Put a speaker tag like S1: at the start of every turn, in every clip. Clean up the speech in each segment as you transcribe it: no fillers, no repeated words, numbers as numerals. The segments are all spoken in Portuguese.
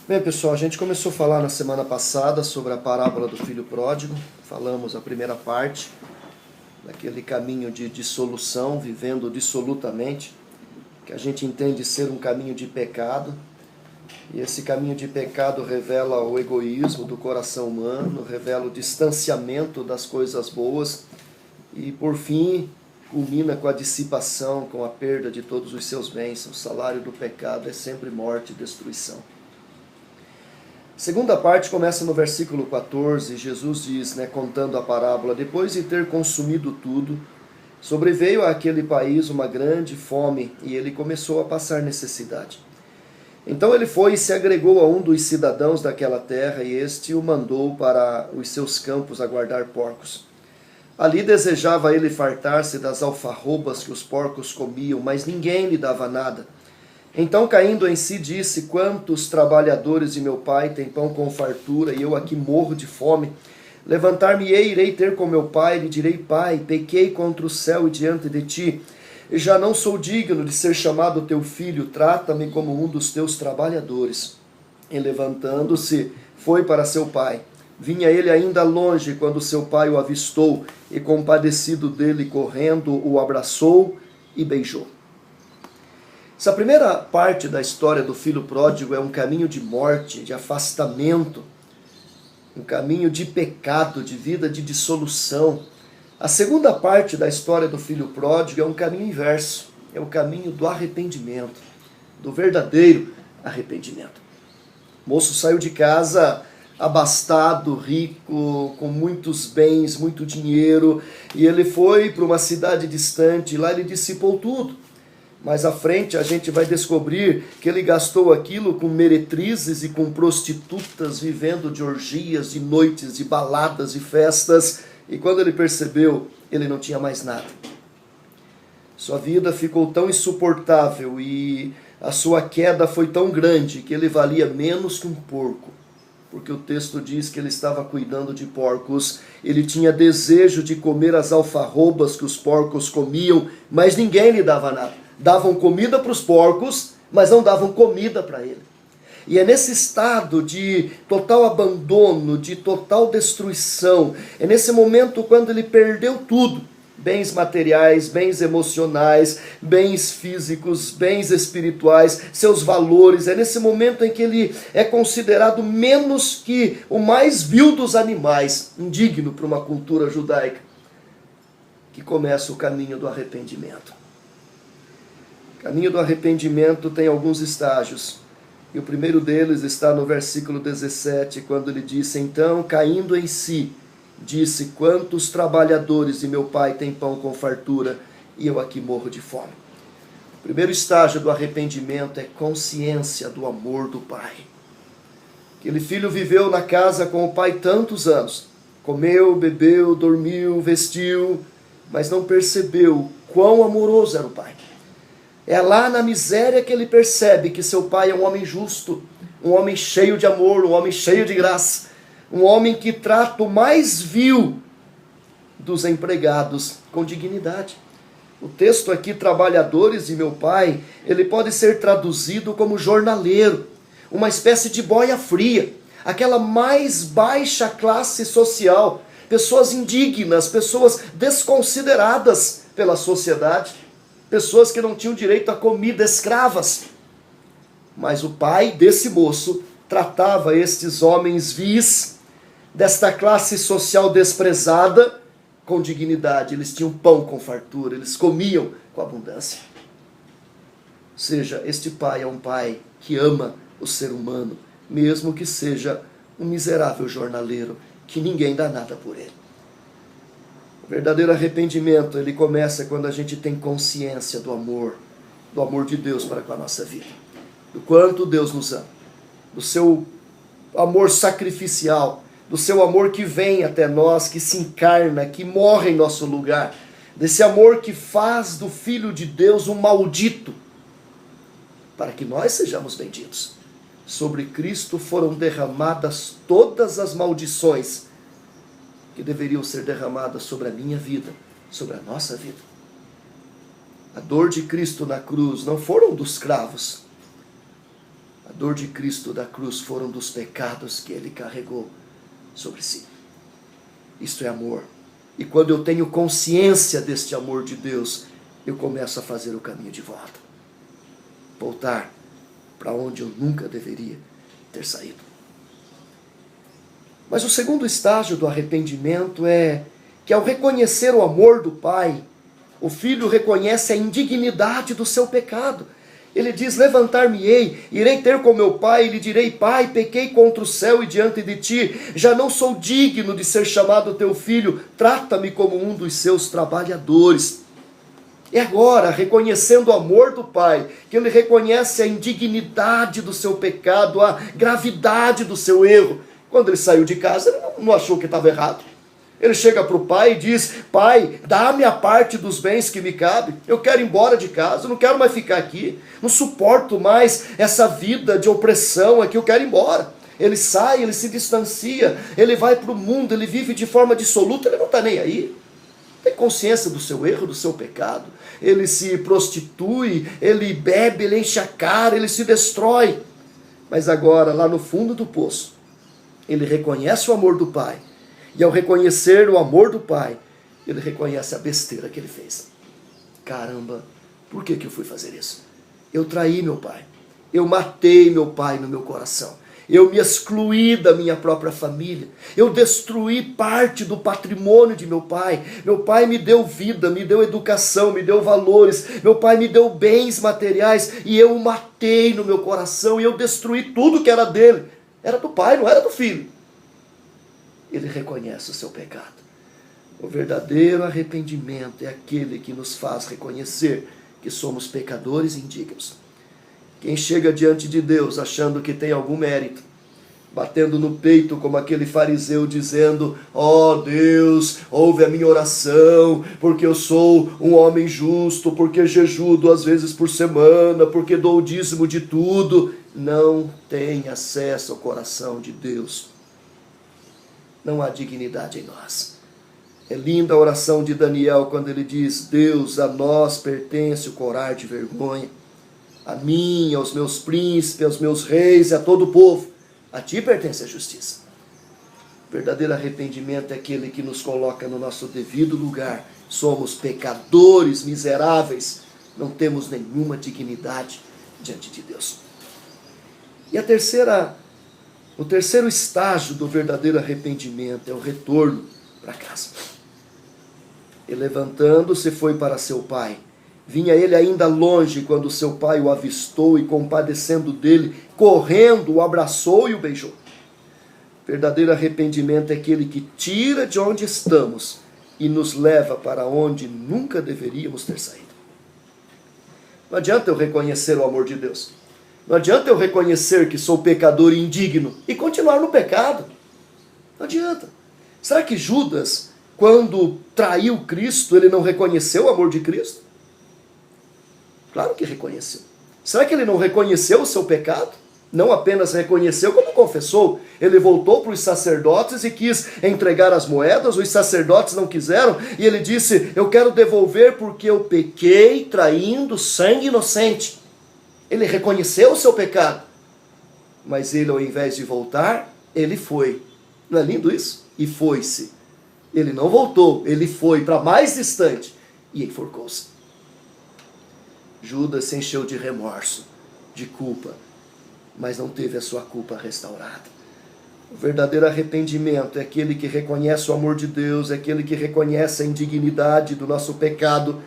S1: Bem, pessoal, a gente começou a falar na semana passada sobre a parábola do filho pródigo. Falamos a primeira parte, daquele caminho de dissolução, vivendo dissolutamente, que a gente entende ser um caminho de pecado. E esse caminho de pecado revela o egoísmo do coração humano, revela o distanciamento das coisas boas e, por fim, culmina com a dissipação, com a perda de todos os seus bens. O salário do pecado é sempre morte e destruição. A segunda parte começa no versículo 14, Jesus diz, contando a parábola: depois de ter consumido tudo, sobreveio àquele país uma grande fome e ele começou a passar necessidade. Então ele foi e se agregou a um dos cidadãos daquela terra e este o mandou para os seus campos a guardar porcos. Ali desejava ele fartar-se das alfarrobas que os porcos comiam, mas ninguém lhe dava nada. Então, caindo em si, disse: quantos trabalhadores de meu pai têm pão com fartura, e eu aqui morro de fome? Levantar-me-ei, irei ter com meu pai, e lhe direi: pai, pequei contra o céu e diante de ti, e já não sou digno de ser chamado teu filho, trata-me como um dos teus trabalhadores. E levantando-se, foi para seu pai. Vinha ele ainda longe, quando seu pai o avistou, e compadecido dele, correndo, o abraçou e beijou. Essa primeira parte da história do filho pródigo é um caminho de morte, de afastamento, um caminho de pecado, de vida de dissolução. A segunda parte da história do filho pródigo é um caminho inverso, é o caminho do arrependimento, do verdadeiro arrependimento. O moço saiu de casa abastado, rico, com muitos bens, muito dinheiro, e ele foi para uma cidade distante, e lá ele dissipou tudo. Mais à frente a gente vai descobrir que ele gastou aquilo com meretrizes e com prostitutas, vivendo de orgias, de noites, de baladas e festas, e quando ele percebeu, ele não tinha mais nada. Sua vida ficou tão insuportável e a sua queda foi tão grande que ele valia menos que um porco, porque o texto diz que ele estava cuidando de porcos, ele tinha desejo de comer as alfarrobas que os porcos comiam, mas ninguém lhe dava nada. Davam comida para os porcos, mas não davam comida para ele. E é nesse estado de total abandono, de total destruição, é nesse momento quando ele perdeu tudo, bens materiais, bens emocionais, bens físicos, bens espirituais, seus valores, é nesse momento em que ele é considerado menos que o mais vil dos animais, indigno para uma cultura judaica, que começa o caminho do arrependimento. O caminho do arrependimento tem alguns estágios, e o primeiro deles está no versículo 17, quando ele disse: então, caindo em si, disse: quantos trabalhadores de meu pai têm pão com fartura, e eu aqui morro de fome. O primeiro estágio do arrependimento é consciência do amor do pai. Aquele filho viveu na casa com o pai tantos anos, comeu, bebeu, dormiu, vestiu, mas não percebeu quão amoroso era o pai. É lá na miséria que ele percebe que seu pai é um homem justo, um homem cheio de amor, um homem cheio de graça, um homem que trata o mais vil dos empregados com dignidade. O texto aqui, trabalhadores de meu pai, ele pode ser traduzido como jornaleiro, uma espécie de boia fria, aquela mais baixa classe social, pessoas indignas, pessoas desconsideradas pela sociedade, pessoas que não tinham direito à comida, escravas. Mas o pai desse moço tratava estes homens vis, desta classe social desprezada, com dignidade. Eles tinham pão com fartura, eles comiam com abundância. Ou seja, este pai é um pai que ama o ser humano, mesmo que seja um miserável jornaleiro, que ninguém dá nada por ele. O verdadeiro arrependimento, ele começa quando a gente tem consciência do amor de Deus para com a nossa vida. Do quanto Deus nos ama, do seu amor sacrificial, do seu amor que vem até nós, que se encarna, que morre em nosso lugar, desse amor que faz do Filho de Deus um maldito, para que nós sejamos benditos. Sobre Cristo foram derramadas todas as maldições que deveriam ser derramadas sobre a minha vida, sobre a nossa vida. A dor de Cristo na cruz não foram dos cravos. A dor de Cristo da cruz foram dos pecados que ele carregou sobre si. Isto é amor. E quando eu tenho consciência deste amor de Deus, eu começo a fazer o caminho de volta. Voltar para onde eu nunca deveria ter saído. Mas o segundo estágio do arrependimento é que, ao reconhecer o amor do Pai, o filho reconhece a indignidade do seu pecado. Ele diz: levantar-me-ei, irei ter com meu pai, e lhe direi: Pai, pequei contra o céu e diante de ti, já não sou digno de ser chamado teu filho, trata-me como um dos seus trabalhadores. E agora, reconhecendo o amor do Pai, que ele reconhece a indignidade do seu pecado, a gravidade do seu erro. Quando ele saiu de casa, ele não achou que estava errado. Ele chega para o pai e diz: Pai, dá-me a parte dos bens que me cabe. Eu quero ir embora de casa, eu não quero mais ficar aqui. Não suporto mais essa vida de opressão aqui, eu quero ir embora. Ele sai, ele se distancia, ele vai para o mundo, ele vive de forma dissoluta, ele não está nem aí. Tem consciência do seu erro, do seu pecado. Ele se prostitui, ele bebe, ele enche a cara, ele se destrói. Mas agora, lá no fundo do poço, ele reconhece o amor do Pai. E ao reconhecer o amor do Pai, ele reconhece a besteira que ele fez. Caramba, por que eu fui fazer isso? Eu traí meu pai. Eu matei meu pai no meu coração. Eu me excluí da minha própria família. Eu destruí parte do patrimônio de meu pai. Meu pai me deu vida, me deu educação, me deu valores. Meu pai me deu bens materiais e eu o matei no meu coração e eu destruí tudo que era dele. Era do pai, não era do filho. Ele reconhece o seu pecado. O verdadeiro arrependimento é aquele que nos faz reconhecer que somos pecadores indignos. Quem chega diante de Deus achando que tem algum mérito, batendo no peito como aquele fariseu dizendo: ó Deus, ouve a minha oração, porque eu sou um homem justo, porque jejuo 2 vezes por semana, porque dou o dízimo de tudo, não tem acesso ao coração de Deus. Não há dignidade em nós. É linda a oração de Daniel quando ele diz: Deus, a nós pertence o corar de vergonha, a mim, aos meus príncipes, aos meus reis e a todo o povo. A ti pertence a justiça. O verdadeiro arrependimento é aquele que nos coloca no nosso devido lugar. Somos pecadores miseráveis, não temos nenhuma dignidade diante de Deus. E o terceiro estágio do verdadeiro arrependimento é o retorno para casa. E levantando-se foi para seu pai. Vinha ele ainda longe quando seu pai o avistou e, compadecendo dele, correndo, o abraçou e o beijou. Verdadeiro arrependimento é aquele que tira de onde estamos e nos leva para onde nunca deveríamos ter saído. Não adianta eu reconhecer o amor de Deus. Não adianta eu reconhecer que sou pecador e indigno e continuar no pecado. Não adianta. Será que Judas, quando traiu Cristo, ele não reconheceu o amor de Cristo? Claro que reconheceu. Será que ele não reconheceu o seu pecado? Não apenas reconheceu, como confessou. Ele voltou para os sacerdotes e quis entregar as moedas, os sacerdotes não quiseram, e ele disse: eu quero devolver porque eu pequei traindo sangue inocente. Ele reconheceu o seu pecado, mas ele, ao invés de voltar, ele foi. Não é lindo isso? E foi-se. Ele não voltou, ele foi para mais distante e enforcou-se. Judas se encheu de remorso, de culpa, mas não teve a sua culpa restaurada. O verdadeiro arrependimento é aquele que reconhece o amor de Deus, é aquele que reconhece a indignidade do nosso pecado,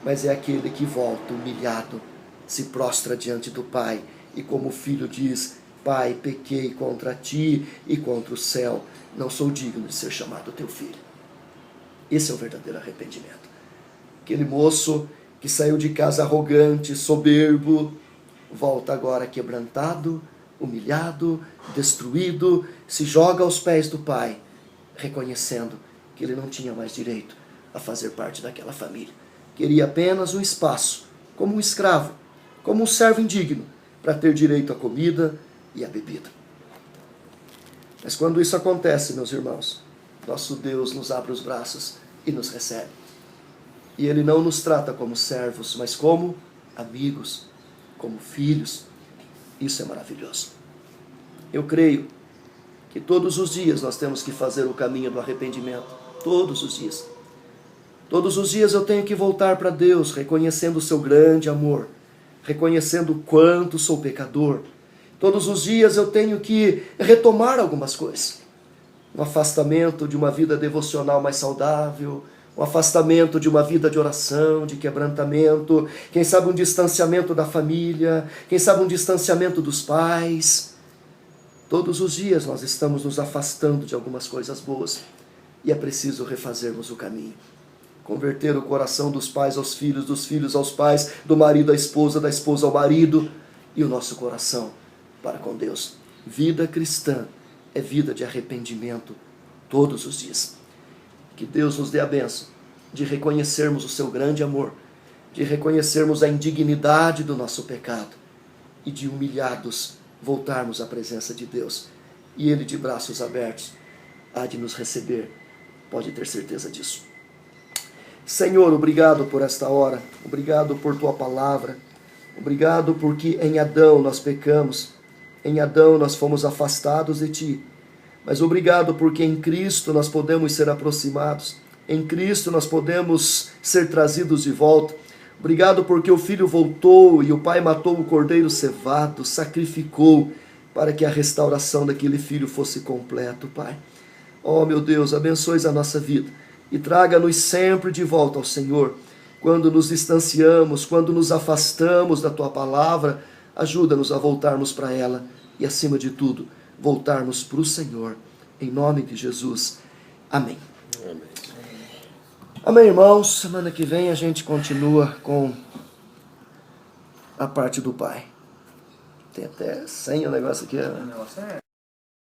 S1: mas é aquele que volta humilhado, se prostra diante do Pai e, como filho, diz: Pai, pequei contra ti e contra o céu, não sou digno de ser chamado teu filho. Esse é o verdadeiro arrependimento. Aquele moço que saiu de casa arrogante, soberbo, volta agora quebrantado, humilhado, destruído, se joga aos pés do Pai, reconhecendo que ele não tinha mais direito a fazer parte daquela família. Queria apenas um espaço, como um escravo, como um servo indigno, para ter direito à comida e à bebida. Mas quando isso acontece, meus irmãos, nosso Deus nos abre os braços e nos recebe. E Ele não nos trata como servos, mas como amigos, como filhos. Isso é maravilhoso. Eu creio que todos os dias nós temos que fazer o caminho do arrependimento. Todos os dias. Todos os dias eu tenho que voltar para Deus, reconhecendo o seu grande amor, reconhecendo o quanto sou pecador. Todos os dias eu tenho que retomar algumas coisas. Um afastamento de uma vida devocional mais saudável, um afastamento de uma vida de oração, de quebrantamento, quem sabe um distanciamento da família, quem sabe um distanciamento dos pais. Todos os dias nós estamos nos afastando de algumas coisas boas e é preciso refazermos o caminho. Converter o coração dos pais aos filhos, dos filhos aos pais, do marido à esposa, da esposa ao marido e o nosso coração para com Deus. Vida cristã é vida de arrependimento todos os dias. Que Deus nos dê a bênção de reconhecermos o seu grande amor, de reconhecermos a indignidade do nosso pecado e de humilhados voltarmos à presença de Deus. E Ele, de braços abertos, há de nos receber. Pode ter certeza disso. Senhor, obrigado por esta hora. Obrigado por Tua palavra. Obrigado porque em Adão nós pecamos. Em Adão nós fomos afastados de Ti. Mas obrigado porque em Cristo nós podemos ser aproximados. Em Cristo nós podemos ser trazidos de volta. Obrigado porque o Filho voltou e o Pai matou o cordeiro cevado, sacrificou para que a restauração daquele Filho fosse completo, Pai. Oh, meu Deus, abençoe a nossa vida e traga-nos sempre de volta ao Senhor. Quando nos distanciamos, quando nos afastamos da Tua palavra, ajuda-nos a voltarmos para ela e, acima de tudo, voltarmos para o Senhor. Em nome de Jesus. Amém.
S2: Amém.
S1: Amém, irmãos. Semana que vem a gente continua com a parte do Pai. Tem até senha o negócio aqui.